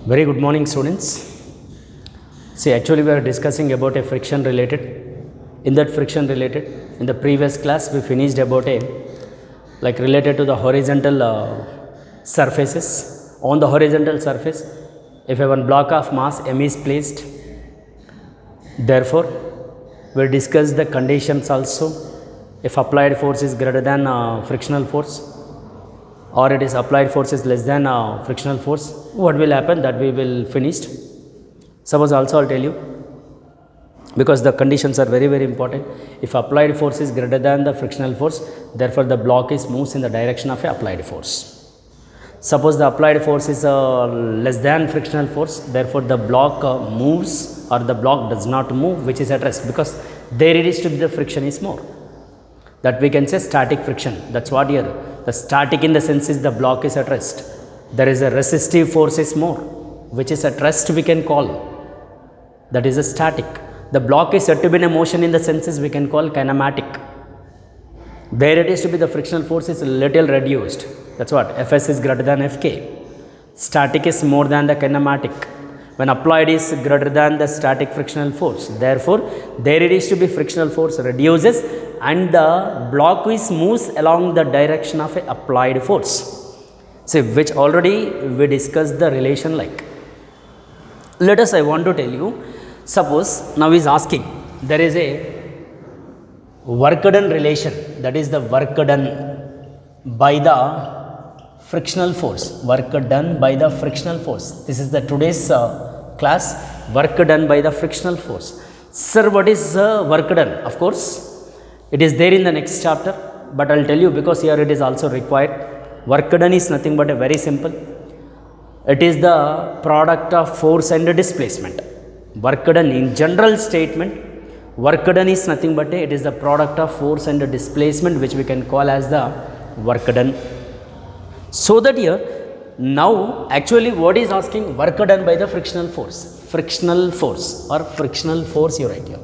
Very good morning, students. See, actually we are discussing about a friction related. In that friction related, in the previous class we finished about a related to the horizontal surfaces. On the horizontal surface, if a one block of mass m is placed, therefore we discussed the conditions also. If applied force is greater than frictional force, or it is applied force is less than frictional force, what will happen, that we will finished. Suppose also I'll tell you, because the conditions are very very important. If applied force is greater than the frictional force, therefore the block is moves in the direction of a applied force. Suppose the applied force is less than frictional force, therefore the block moves, or the block does not move, which is at rest, because there it is to be the friction is more. That we can say static friction. That's what here. The static in the sense is the block is at rest. There is a resistive force is more, which is at rest we can call. That is a static. The block is said to be in a motion in the senses we can call kinematic. There it is to be the frictional force is a little reduced. That's what. Fs is greater than Fk. Static is more than the kinematic. When applied is greater than the static frictional force. Therefore, there it is to be frictional force reduces and the block is moves along the direction of a applied force. See, which already we discussed the relation like. Let us, I want to tell you, suppose now is asking, there is a work done relation, that is the work done by the frictional force, work done by the frictional force. This is the today's class, work done by the frictional force. Sir, what is work done? Of course, it is there in the next chapter, but I will tell you because here it is also required. Work done is nothing but a very simple. It is the product of force and displacement. Work done in general statement, work done is nothing but it is the product of force and displacement, which we can call as the work done. So that here, now actually what is asking, work done by the frictional force or frictional force you write here.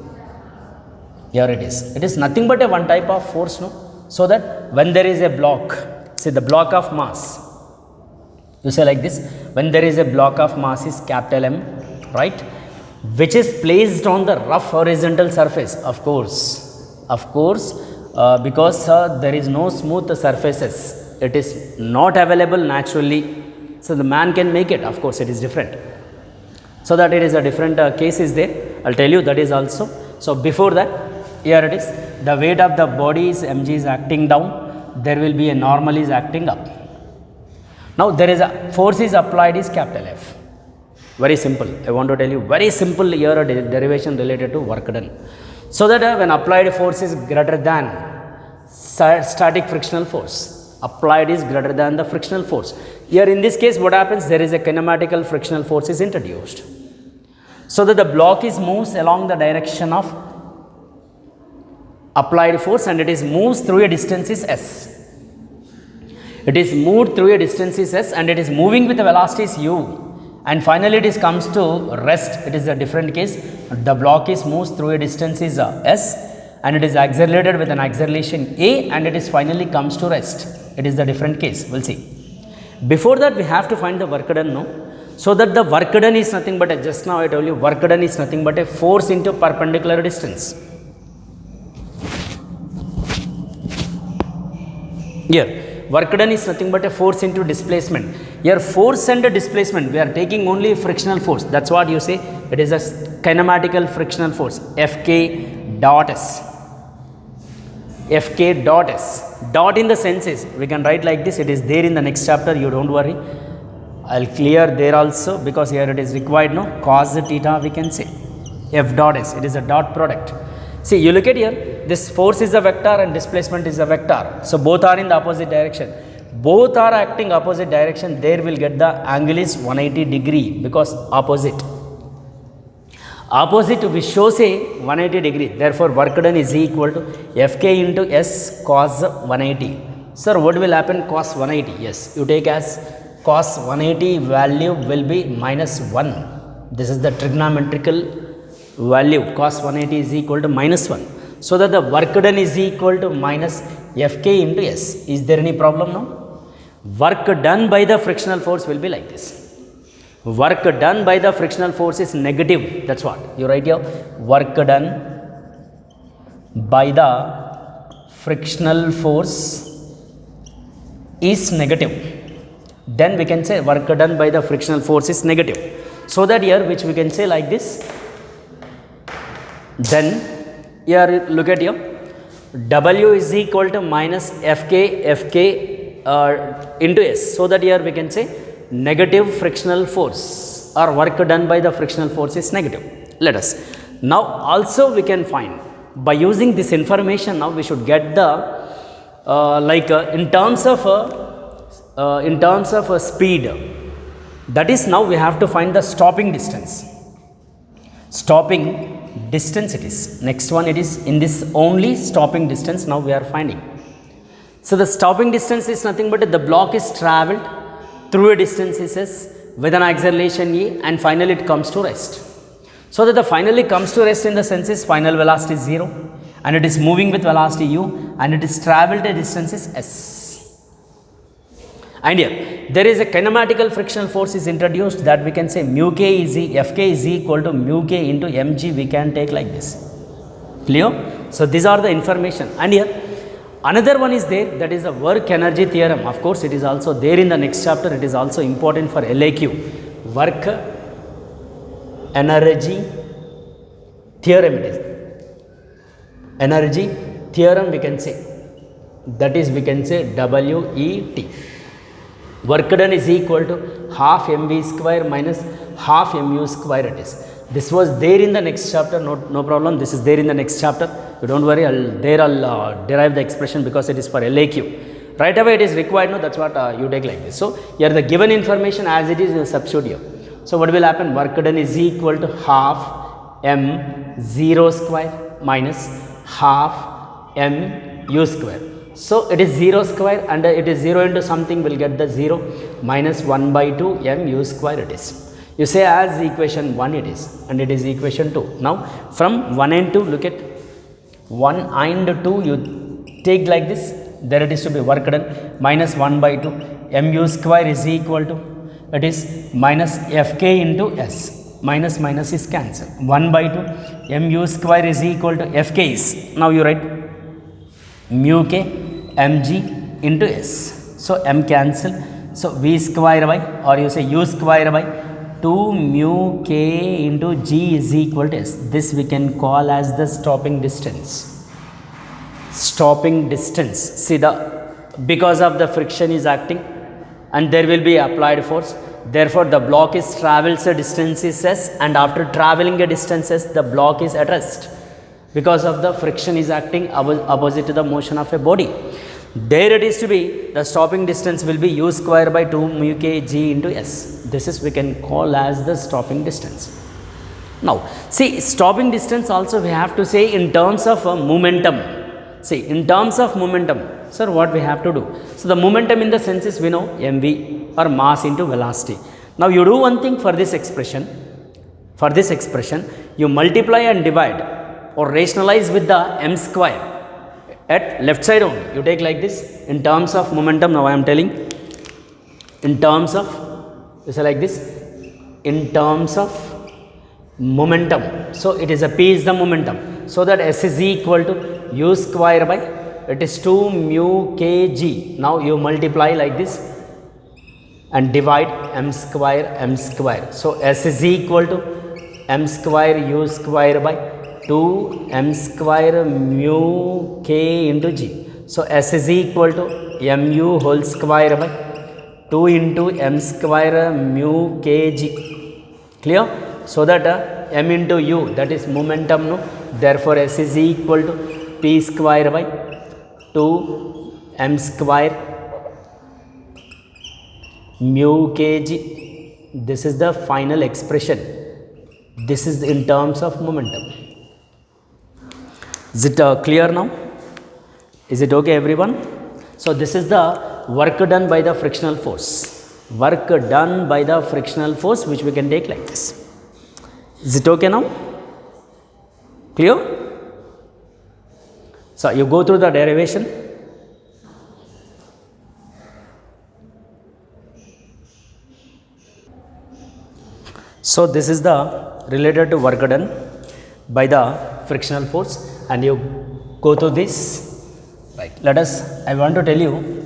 Here it is. It is nothing but a one type of force, no? So that when there is a block, say the block of mass, you say like this, when there is a block of mass is capital M, right? Which is placed on the rough horizontal surface, of course, because there is no smooth surfaces. It is not available naturally. So the man can make it, of course it is different. So that it is a different case is there. I'll tell you that is also. So before that, here it is, the weight of the body is mg is acting down, there will be a normal is acting up. Now there is a force is applied is capital F. Very simple. I want to tell you, very simple here a derivation related to work done. So that when applied force is greater than static frictional force, applied is greater than the frictional force. Here in this case what happens, there is a kinematical frictional force is introduced. So that the block is moves along the direction of applied force and it is moves through a distance is s. It is moved through a distance is s and it is moving with a velocity is u. And finally it is comes to rest. It is a different case. The block is moves through a distance is s and it is accelerated with an acceleration a and it is finally comes to rest. It is the different case. We'll see. Before that we have to find the work done, no? So that the work done is nothing but a, just now I told you, work done is nothing but a force into perpendicular distance. Here, work done is nothing but a force into displacement. Here, force and displacement, we are taking only frictional force. That's what you say. It is a kinematical frictional force. Fk dot s. Fk dot s. Dot in the sense is, we can write like this. It is there in the next chapter. You don't worry. I'll clear there also because here it is required. No, cos theta we can say. F dot s. It is a dot product. See, you look at here, this force is a vector and displacement is a vector. So, both are in the opposite direction. Both are acting opposite direction, there will get the angle is 180 degree because opposite. Opposite we show say 180 degree. Therefore, work done is equal to Fk into S cos 180. Sir, what will happen cos 180? Yes, you take as cos 180 value will be minus 1. This is the trigonometrical value, cos 180 is equal to minus 1. So that the work done is equal to minus Fk into S. Is there any problem now? Work done by the frictional force will be like this. Work done by the frictional force is negative. That's what you write here. Work done by the frictional force is negative. Then we can say work done by the frictional force is negative. So that here, which we can say like this. Then here look at here. W is equal to minus Fk into S. So that here we can say negative frictional force or work done by the frictional force is negative. Let us. Now also we can find by using this information. Now we should get the in terms of speed. That is, now we have to find the stopping distance. Stopping distance it is. Next one, it is in this only stopping distance now we are finding. So the stopping distance is nothing but the block is travelled through a distance S with an acceleration E, and finally it comes to rest. So that the finally comes to rest in the sense is final velocity is 0 and it is moving with velocity U and it is travelled a distance is S. And here there is a kinematical frictional force is introduced that we can say mu k is Fk is equal to mu k into mg, we can take like this. Clear? So these are the information. And here another one is there, that is the work energy theorem. Of course it is also there in the next chapter. It is also important for LAQ. Work energy theorem it is. Energy theorem we can say, that is we can say WET. Work done is equal to half mv square minus half mu square it is. This was there in the next chapter, no problem. This is there in the next chapter. You don't worry, I'll derive the expression because it is for LAQ. Right away it is required, no, that's what you take like this. So here the given information as it is, you substitute here. So what will happen? Work done is equal to half m0 square minus half mu square. So it is 0 square and it is 0 into something, will get the 0 minus 1 by 2 mu square it is. You say as equation 1 it is, and it is equation 2. Now from 1 and 2, look at 1 and 2, you take like this. There it is to be work done minus 1 by 2 mu square is equal to, it is minus Fk into S. Minus minus is cancelled. 1 by 2 mu square is equal to Fk is, now you write mu k mg into S. So m cancel. So v square by, or you say u square by 2 mu k into g is equal to S. This we can call as the stopping distance. Stopping distance. See, because of the friction is acting and there will be applied force. Therefore, the block is travels a distance is S, and after traveling a distance S, the block is at rest because of the friction is acting opposite to the motion of a body. There it is to be, the stopping distance will be u square by 2 mu k g into S. This is we can call as the stopping distance. Now, see, stopping distance also we have to say in terms of momentum. See, in terms of momentum, sir, what we have to do? So, the momentum in the sense is we know mv or mass into velocity. Now, you do one thing for this expression. For this expression, you multiply and divide or rationalize with the m square at left side only. You take like this in terms of momentum. Now, I am telling in terms of, you say like this, in terms of momentum. So, it is a p is the momentum. So, that S is equal to u square by, it is 2 mu k g. Now, you multiply like this and divide m square. So, S is equal to m square u square by 2 m square mu k into g. So, S is equal to mu whole square by 2 into m square mu k g. Clear? So, that m into u, that is momentum, no? Therefore, S is equal to p square by 2 m square mu kg. This is the final expression. This is in terms of momentum. Is it clear now? Is it okay, everyone? So, this is the work done by the frictional force. Work done by the frictional force, which we can take like this. Is it okay now? Clear? So, you go through the derivation. So this is the related to work done by the frictional force, and you go to this. Right. I want to tell you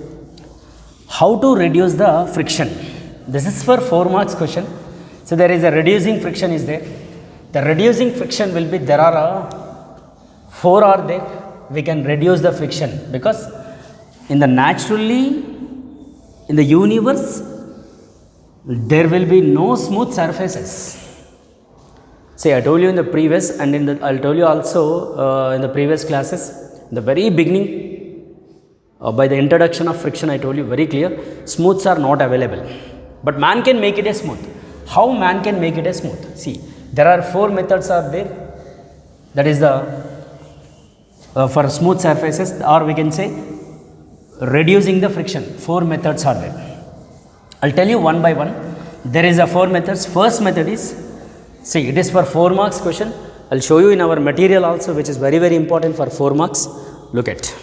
how to reduce the friction. This is for 4 marks question. So there is a reducing friction is there. The reducing friction will be, there are 4 are there. We can reduce the friction because in the universe there will be no smooth surfaces. See, I told you in the previous, and I'll tell you also in the previous classes, in the very beginning, by the introduction of friction, I told you very clear, smooths are not available. But man can make it a smooth. How man can make it a smooth? See, there are 4 methods are there. That is the for smooth surfaces, or we can say reducing the friction. 4 methods are there. I'll tell you one by one. There is a 4 methods. First method is, see, it is for 4 marks question. I'll show you in our material also, which is very, very important for 4 marks. Look at.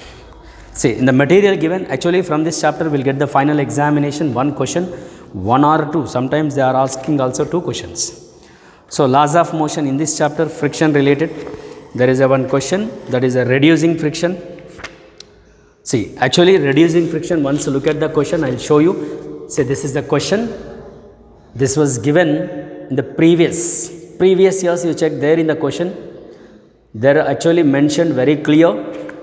See, in the material given, actually from this chapter we'll get the final examination, 1 question, 1 or 2. Sometimes they are asking also 2 questions. So laws of motion in this chapter, friction related, there is a 1 question, that is a reducing friction. See, actually reducing friction, once you look at the question, I'll show you. Say, this is the question. This was given in the previous years. You check there in the question. There actually mentioned very clear.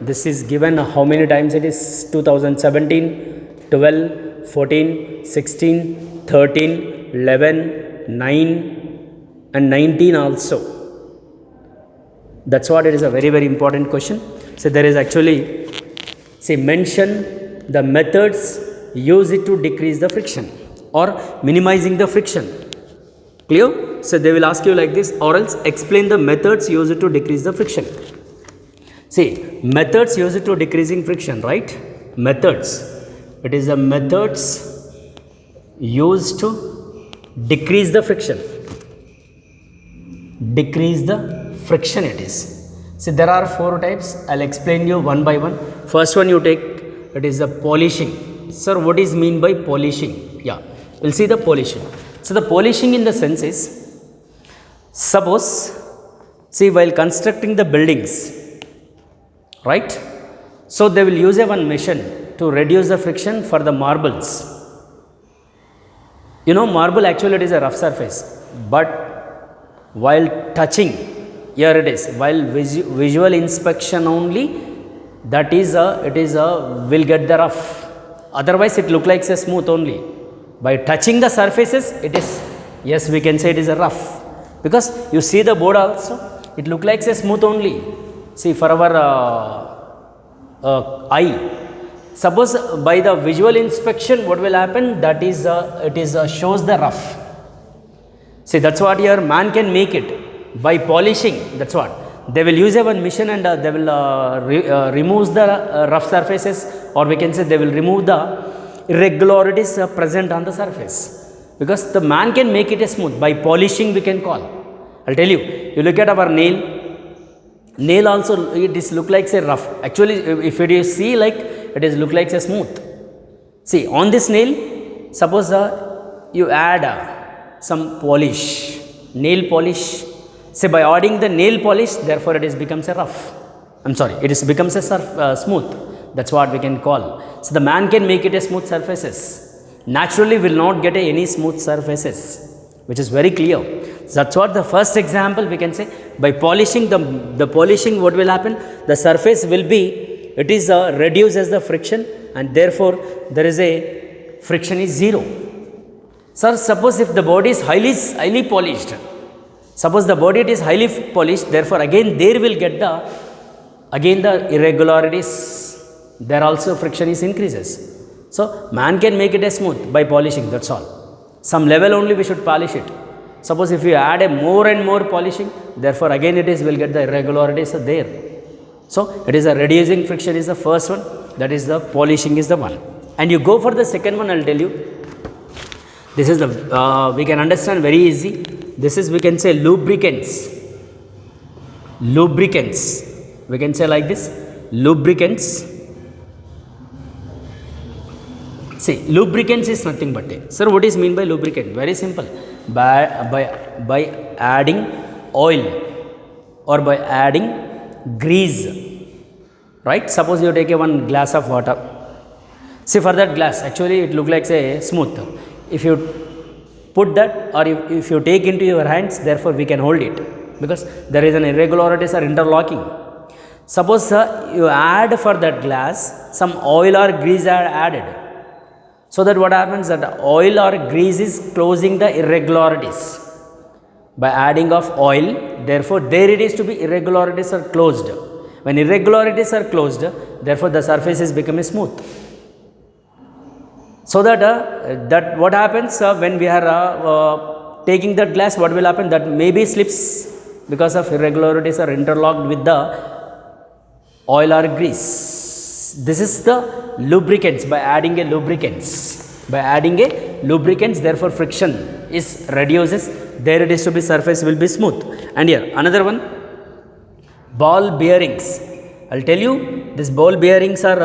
This is given how many times it is? 2017, 12, 14, 16, 13, 11, 9 and 19 also. That's what it is, a very, very important question. So there is actually, say, mention the methods use it to decrease the friction or minimizing the friction. Clear? So they will ask you like this, or else explain the methods used to decrease the friction. See, methods used to decreasing friction, right? Methods. It is the methods used to decrease the friction. Decrease the friction it is. See, there are 4 types. I'll explain you one by one. First one you take, it is the polishing. Sir, what is mean by polishing? Yeah, we'll see the polishing. So the polishing in the sense is, suppose, see, while constructing the buildings, right? So they will use a one machine to reduce the friction for the marbles. You know, marble actually it is a rough surface, but while touching, here it is, while visual inspection only, that is will get the rough. Otherwise it look like a smooth only. By touching the surfaces, it is, yes, we can say it is a rough, because you see the board also, it look like a smooth only. See, for our eye, suppose by the visual inspection, what will happen? That is, shows the rough. See, that's what here man can make it by polishing. That's what they will use a one machine, and they will remove the rough surfaces, or we can say they will remove the irregularities present on the surface, because the man can make it a smooth by polishing, we can call. I'll tell you. You look at our nail also, it is look like a rough. Actually, if it is see, like it is look like a smooth. See, on this nail, suppose you add some polish, nail polish. Say, by adding the nail polish, therefore it is becomes a rough. I'm sorry, it is becomes a smooth. That's what we can call. So the man can make it a smooth surfaces. Naturally will not get any smooth surfaces, which is very clear. So that's what the first example we can say. By polishing, the polishing, what will happen? The surface will be, it is reduces the friction, and therefore there is a friction is 0. Sir, suppose if the body is highly polished, suppose the body is highly polished, therefore again there will get the irregularities. There also friction is increases. So man can make it a smooth by polishing, that's all. Some level only we should polish it. Suppose if you add a more and more polishing, therefore again it is will get the irregularities there. So it is a reducing friction is the first one, that is the polishing is the one. And you go for the second one, I'll tell you. This is the, we can understand very easy. This is, we can say, lubricants. Lubricants. We can say like this, lubricants. See, lubricants is nothing but a. Sir, what is mean by lubricant? Very simple. By adding oil or by adding grease, right? Suppose you take a one glass of water. See, for that glass, actually it look like say smooth. If you put that or if you take into your hands, therefore we can hold it because there is an irregularities or interlocking. Suppose you add for that glass some oil or grease are added. So that what happens that oil or grease is closing the irregularities. By adding of oil, therefore there it is to be irregularities are closed. When irregularities are closed, therefore the surface is becoming smooth. So that what happens when we are taking that glass, what will happen? That maybe slips because of irregularities are interlocked with the oil or grease. This is the lubricants. By adding a lubricants, therefore friction is reduces. There it is to be surface will be smooth. And here another one, ball bearings. I'll tell you this ball bearings are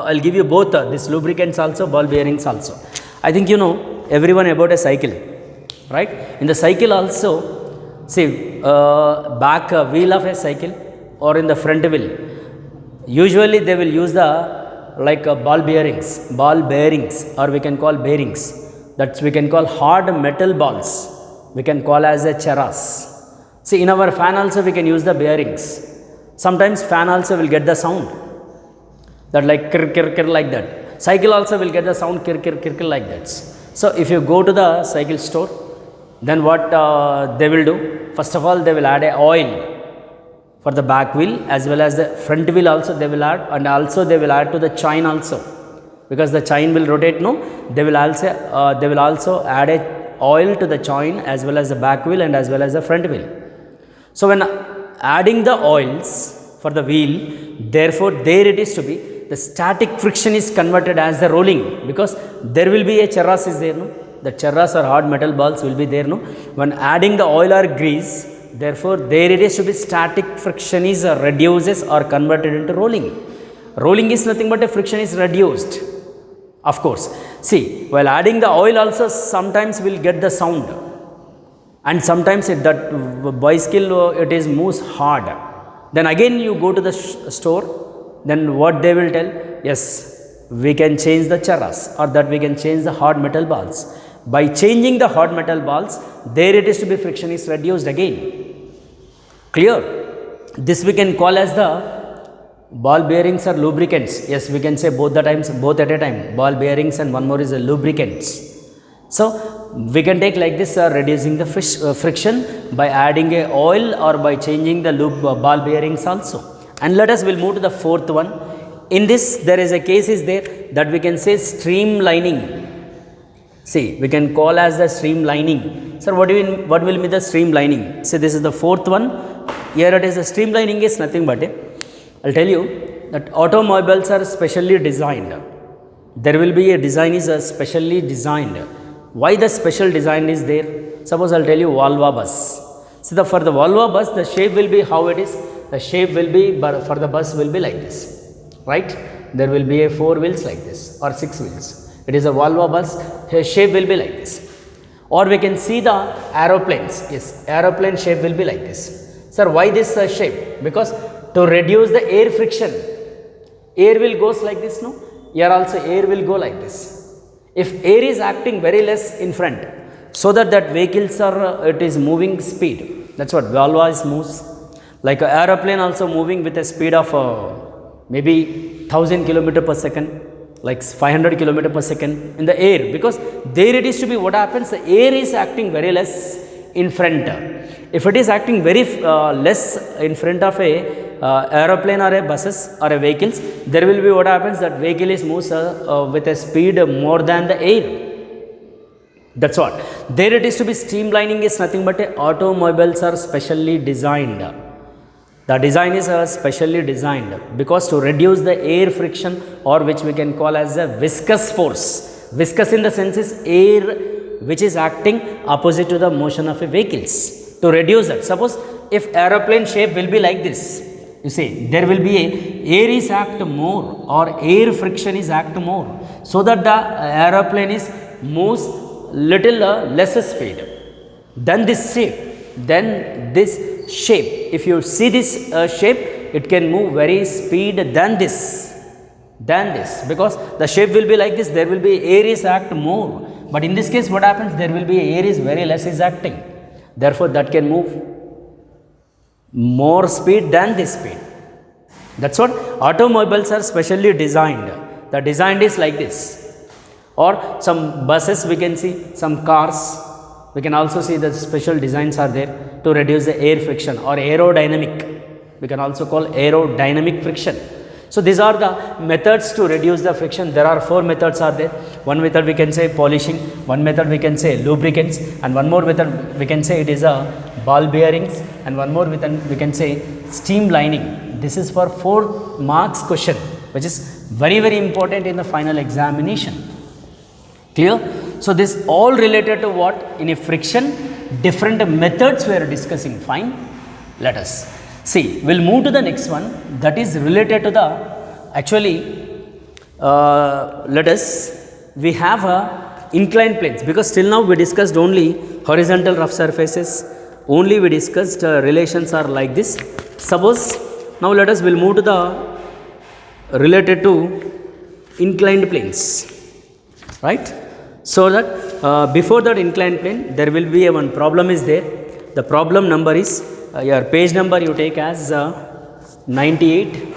I'll give you both this lubricants also, ball bearings also. I think you know everyone about a cycle, right? In the cycle also, see back wheel of a cycle or in the front wheel, usually they will use the ball bearings or we can call bearings. That we can call hard metal balls. We can call as a chassis. See, in our fan also we can use the bearings. Sometimes fan also will get the sound that like kir kir kir like that. Cycle also will get the sound kir kir kir kir like that. So if you go to the cycle store, then what they will do? First of all, they will add a oil for the back wheel as well as the front wheel also they will add, and also they will add to the chain also, because the chain will rotate. No, they will also add a oil to the chain as well as the back wheel and as well as the front wheel. So when adding the oils for the wheel, therefore there it is to be the static friction is converted as the rolling, because there will be a chassis is there. No, the chassis or hard metal balls will be there. No, when adding the oil or grease, therefore there it is to be static friction is reduces or converted into rolling. Rolling is nothing but a friction is reduced. Of course, see, while adding the oil also sometimes will get the sound, and sometimes that bicycle it is moves hard. Then again you go to the store, then what they will tell? Yes, we can change the chassis or that we can change the hard metal balls. By changing the hard metal balls, there it is to be friction is reduced again. Clear? This we can call as the ball bearings or lubricants. Yes, we can say both at a time. Ball bearings and one more is a lubricants. So we can take like this, reducing the friction by adding a oil or by changing the ball bearings also. And let us will move to the fourth one. In this there is a case is there that we can say streamlining. See, we can call as the streamlining. Sir, what will be the streamlining? See, this is the fourth one. Here it is the streamlining is nothing but I'll tell you that automobiles are specially designed. There will be a design is specially designed. Why the special design is there? Suppose I'll tell you Volvo bus. See, for the Volvo bus, the shape will be how it is. The shape will be, but for the bus will be like this, right? There will be a 4 wheels like this or 6 wheels. It is a Volvo bus, his shape will be like this. Or we can see the aeroplanes. Yes, aeroplane shape will be like this. Sir, why this shape? Because to reduce the air friction, air will goes like this, no? Here also air will go like this. If air is acting very less in front, so that vehicles are, it is moving speed. That's what Volvo is moves. Like an aeroplane also moving with a speed of maybe 1000 km per second. Like 500 km per second in the air, because there it is to be what happens, the air is acting very less in front. If it is acting very less in front of a aeroplane or a buses or a vehicles, there will be what happens, that vehicle is moves with a speed more than the air. That's what. There it is to be streamlining is nothing but automobiles are specially designed. The design is specially designed because to reduce the air friction, or which we can call as a viscous force. Viscous in the sense is air which is acting opposite to the motion of a vehicles. To reduce that, suppose if aeroplane shape will be like this, You see, there will be a air is act more or air friction is act more, so that the aeroplane is moves little lesser speed than this shape. Then this shape, if you see this shape, it can move very speed than this, because the shape will be like this. There will be air is act more, but in this case what happens, there will be air is very less is acting, therefore that can move more speed than this speed. That's what automobiles are specially designed. The design is like this, or some buses we can see, some cars we can also see the special designs are there to reduce the air friction, or aerodynamic, we can also call aerodynamic friction. So these are the methods to reduce the friction. There are 4 methods are there. One method we can say polishing, one method we can say lubricants, and one more method we can say it is a ball bearings, and one more method we can say steam lining. This is for 4 marks question, which is very very important in the final examination. Clear? So this all related to what? In a friction, different methods we are discussing. Fine. Let us see. We'll move to the next one, that is related to the actually. Let us. We have a inclined planes, because till now we discussed only horizontal rough surfaces. Only we discussed relations are like this. Suppose now let us will move to the related to inclined planes, right? So that before that inclined plane, there will be a one problem is there. The problem number is your page number you take as 98,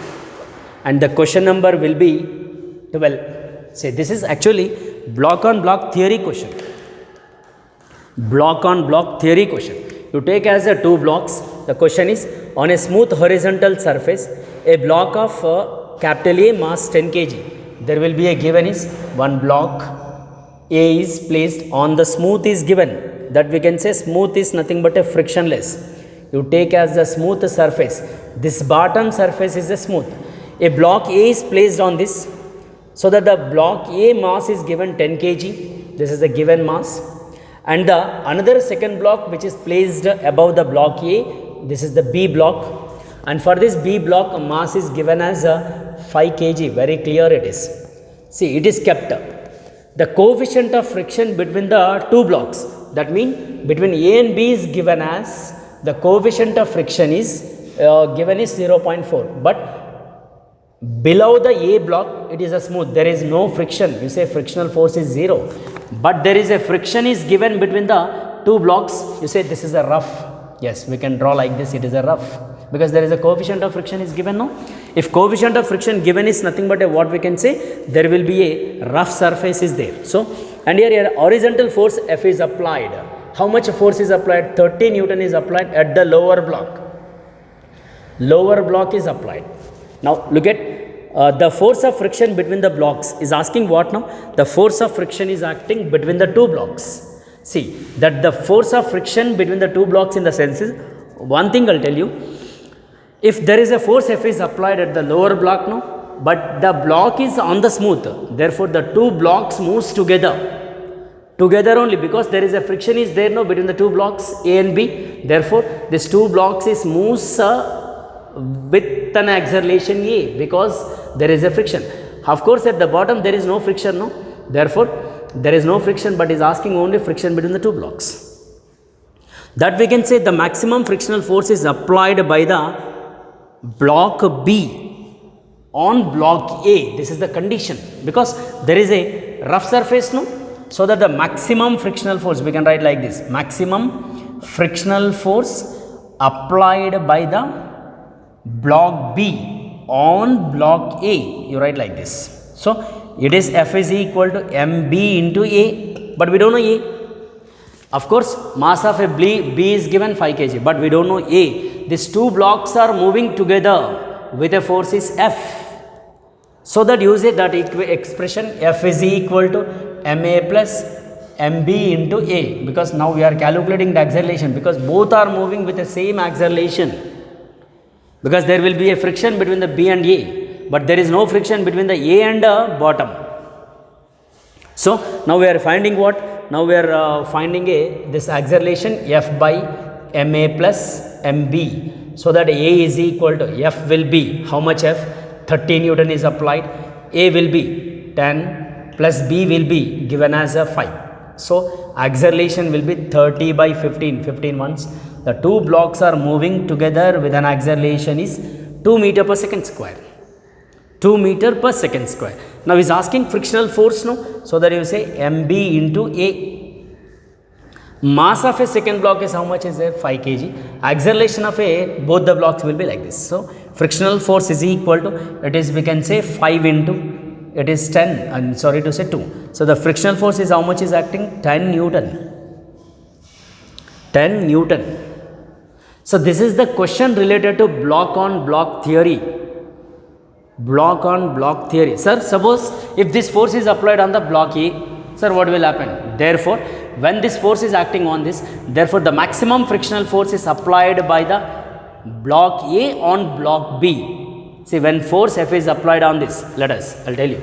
and the question number will be 12. Say this is actually block on block theory question. Block on block theory question. You take as a 2 blocks. The question is, on a smooth horizontal surface, a block of capital A mass 10 kg. There will be a given is one block A is placed on the smooth is given, that we can say smooth is nothing but a frictionless. You take as the smooth surface. This bottom surface is a smooth. A block A is placed on this, so that the block A mass is given 10 kg. This is the given mass. And the another second block which is placed above the block A, this is the B block. And for this B block, mass is given as 5 kg. Very clear it is. See, it is kept up. The coefficient of friction between the 2 blocks, that means between A and B is given as, the coefficient of friction is given is 0.4, but below the A block it is a smooth, there is no friction. You say frictional force is 0, but there is a friction is given between the 2 blocks. You say this is a rough. Yes, we can draw like this, it is a rough, because there is a coefficient of friction is given. No, if coefficient of friction given is nothing but a what we can say, there will be a rough surface is there. So, and here horizontal force F is applied. How much force is applied? 30 Newton is applied at the lower block. Lower block is applied. Now look at the force of friction between the blocks is asking what now? The force of friction is acting between the 2 blocks. See that the force of friction between the 2 blocks in the sense is, one thing I'll tell you, if there is a force F is applied at the lower block now, but the block is on the smooth, therefore the 2 blocks moves together only, because there is a friction is there now between the 2 blocks A and B. Therefore this 2 blocks is moves with an acceleration A, because there is a friction. Of course at the bottom there is no friction, no, therefore there is no friction, but is asking only friction between the 2 blocks. That we can say the maximum frictional force is applied by the block B on block A. This is the condition, because there is a rough surface, no, so that the maximum frictional force, we can write like this, maximum frictional force applied by the block B on block A, you write like this. So it is F is equal to mb into A, but we don't know A. Of course mass of a B is given 5 kg, but we don't know A. These 2 blocks are moving together with a force is F, so that use it that expression F is equal to ma plus mb into A, because now we are calculating the acceleration, because both are moving with the same acceleration, because there will be a friction between the B and A, but there is no friction between the A and the bottom. So now we are finding what? Now we are finding this acceleration F by ma plus mb. so that A is equal to F will be how much F? 30 Newton is applied. A will be 10 plus B will be given as a 5. So acceleration will be 30 by 15 ones. The two blocks are moving together with an acceleration is 2 meter per second square. 2 meter per second square. Now he is asking frictional force, no? So that you say mb into A. Mass of a second block is how much is there? 5 kg. Acceleration of A, both the blocks will be like this. So frictional force is equal to, it is, we can say 5 into, it is 10, I'm sorry to say 2. So the frictional force is how much is acting? 10 Newton. 10 Newton. So this is the question related to block on block theory. Block on block theory. Sir, suppose if this force is applied on the block A, sir, what will happen? Therefore, when this force is acting on this, therefore the maximum frictional force is applied by the block A on block B. See, when force F is applied on this, I'll tell you.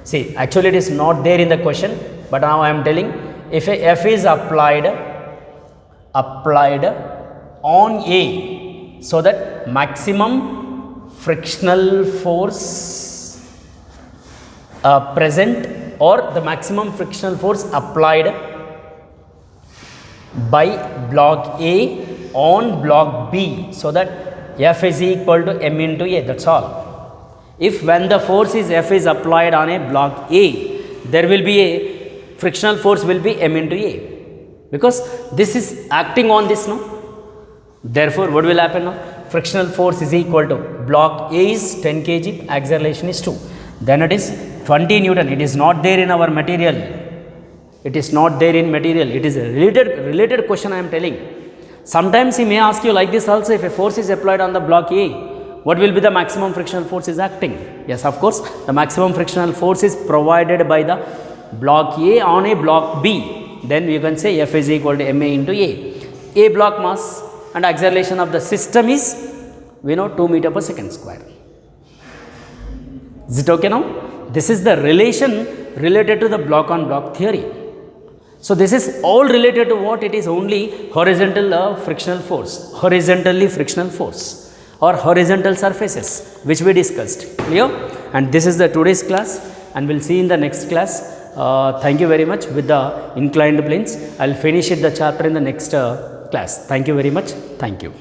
See, actually it is not there in the question, but now I am telling, if a F is applied on A, so that maximum frictional force present, or the maximum frictional force applied by block A on block B, so that F is equal to m into A, that's all. If when the force is F is applied on a block A, there will be a frictional force will be m into A, because this is acting on this, no? Therefore, what will happen now? Frictional force is equal to, block A is 10 kg, acceleration is 2. Then it is 20 Newton. It is not there in our material. It is not there in material. It is a related question I am telling. Sometimes he may ask you like this also, if a force is applied on the block A, what will be the maximum frictional force is acting? Yes, of course, the maximum frictional force is provided by the block A on a block B. Then you can say F is equal to ma into A. A block mass and acceleration of the system is, we know, 2 meter per second square. Is it okay now? This is the relation related to the block on block theory. So this is all related to what? It is only horizontal frictional force, horizontally frictional force, or horizontal surfaces, which we discussed. Clear? And this is the today's class, and we'll see in the next class. Thank you very much with the inclined planes. I'll finish it the chapter in the next class. Thank you very much. Thank you.